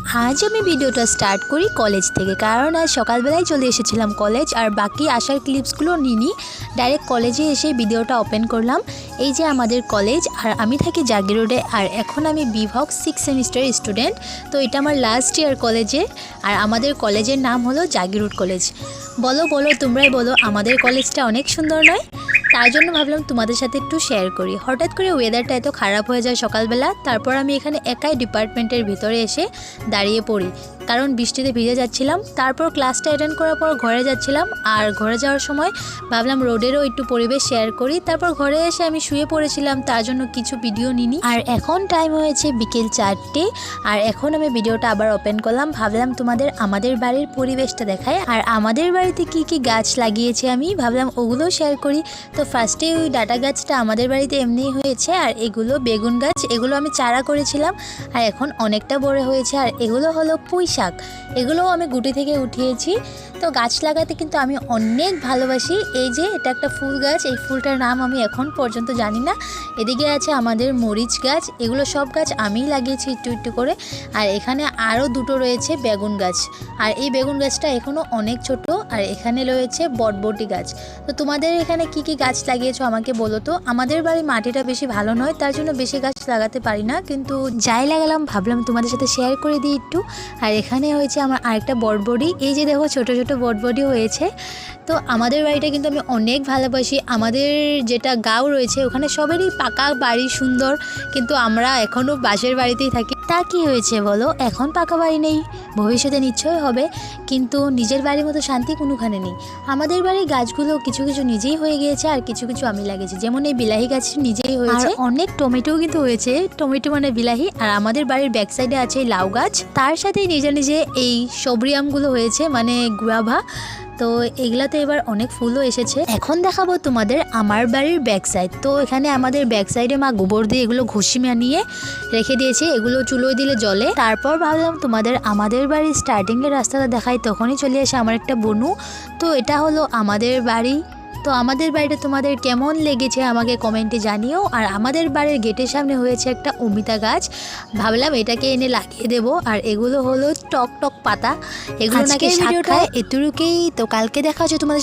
আজ আমি ভিডিওটা স্টার্ট করি কলেজ থেকে, কারণ আজ সকালবেলায় চলে এসেছিলাম কলেজ, আর বাকি আসার ক্লিপসগুলো নিনি, ডাইরেক্ট কলেজে এসে ভিডিওটা ওপেন করলাম। এই যে আমাদের কলেজ, আর আমি থাকি জাগি রোডে, আর এখন আমি বিভাগ 6 সেমিস্টার স্টুডেন্ট। তো এটা আমার লাস্ট ইয়ার কলেজে, আর আমাদের কলেজের নাম হলো জাগি রোড কলেজ। বলো তোমরাই বলো, আমাদের কলেজটা অনেক সুন্দর নয়? তার জন্য ভাবলাম তোমাদের সাথে একটু শেয়ার করি। হঠাৎ করে ওয়েদারটা এত খারাপ হয়ে যায় সকালবেলা, তারপর আমি এখানে একাই ডিপার্টমেন্টের ভিতরে এসে দাঁড়িয়ে পড়ি, কারণ বৃষ্টিতে ভিজে যাচ্ছিলাম। তারপর ক্লাসটা অ্যাটেন্ড করার পর ঘরে যাচ্ছিলাম, আর ঘরে যাওয়ার সময় ভাবলাম রোডেরও একটু পরিবেশ শেয়ার করি। তারপর ঘরে এসে আমি শুয়ে পড়েছিলাম, তার জন্য কিছু ভিডিও নিনি। আর এখন টাইম হয়েছে বিকেল 4টে, আর এখন আমি ভিডিওটা আবার ওপেন করলাম। ভাবলাম তোমাদের আমাদের বাড়ির পরিবেশটা দেখায়, আর আমাদের বাড়িতে কি কি গাছ লাগিয়েছে আমি ভাবলাম ওগুলো শেয়ার করি। তো ফার্স্টে ওই ডাটা গাছটা আমাদের বাড়িতে এমনিই হয়েছে, আর এগুলো বেগুন গাছ, এগুলো আমি চারা করেছিলাম, আর এখন অনেকটা বড় হয়েছে। আর এগুলো হলো পুঁই শাক, এগুলোও আমি গুটি থেকে উঠিয়েছি। তো গাছ লাগাতে কিন্তু আমি অনেক ভালোবাসি। এই যে এটা একটা ফুল গাছ, এই ফুলটার নাম আমি এখন পর্যন্ত জানি না। এদিকে আছে আমাদের মরিচ গাছ, এগুলো সব গাছ আমিই লাগিয়েছি একটু একটু করে। আর এখানে আরও দুটো রয়েছে বেগুন গাছ, আর এই বেগুন গাছটা এখনও অনেক ছোট। আর এখানে রয়েছে বটবটি গাছ। তো তোমাদের এখানে কি কি গাছ লাগিয়েছো আমাকে বলো তো। আমাদের বাড়ির মাটিটা বেশি ভালো নয়, তার জন্য বেশি গাছ লাগাতে পারি না, কিন্তু যাই লাগালাম ভাবলাম তোমাদের সাথে শেয়ার করে দিই একটু। আর এখানে হয়েছে আমার আরেকটা বটবটি, এই যে দেখো ছোট ছোট বটবটি হয়েছে। তো আমাদের বাড়িটা কিন্তু আমি অনেক ভালোবাসি। আমাদের যেটা গাঁও রয়েছে ওখানে সবেরই পাকা বাড়ি সুন্দর, কিন্তু আমরা এখনও বাঁশের বাড়িতেই থাকি। তা কি হয়েছে বলো, এখন পাকা বাড়ি নেই, ভবিষ্যতে নিশ্চয়ই হবে, কিন্তু নিজের বাড়ির মতো শান্তি কোনোখানে নেই। আমাদের বাড়ির গাছগুলো কিছু কিছু নিজেই হয়ে গিয়েছে, আর কিছু কিছু আমি লাগিয়েছি, যেমন এই বিলাহি গাছটি নিজেই হয়েছে। অনেক টমেটোও কিন্তু হয়েছে, টমেটো মানে বিলাহি। আর আমাদের বাড়ির ব্যাক সাইডে আছে এই লাউ গাছ, তার সাথে নিজে নিজে এই সবরি আমগুলো হয়েছে, মানে গুয়াভা। তো এগুলাতে এবার অনেক ফুলও এসেছে। এখন দেখাবো তোমাদের আমার বাড়ির ব্যাক সাইড। তো এখানে আমাদের ব্যাক সাইডে মা গোবর দিয়ে এগুলো ঘষি মানিয়ে রেখে দিয়েছে, এগুলো চুলোয় দিলে জলে। তারপর ভাবলাম তোমাদের আমাদের বাড়ির স্টার্টিংয়ের রাস্তাটা দেখাই, তখনই চলে আসে আমার একটা বনু। তো এটা হলো আমাদের বাড়ি। তো আমাদের বাড়িটা তোমাদের কেমন লেগেছে আমাকে কমেন্টে জানিও। আর আমাদের বাড়ির গেটের সামনে হয়েছে একটা অমিতা গাছ, ভাবলাম এটাকে এনে লাগিয়ে দেবো। আর এগুলো হলো টক টক পাতা, এগুলো নাকি শাক খায়। এতটুকুই। তো কালকে দেখা হচ্ছে তোমাদের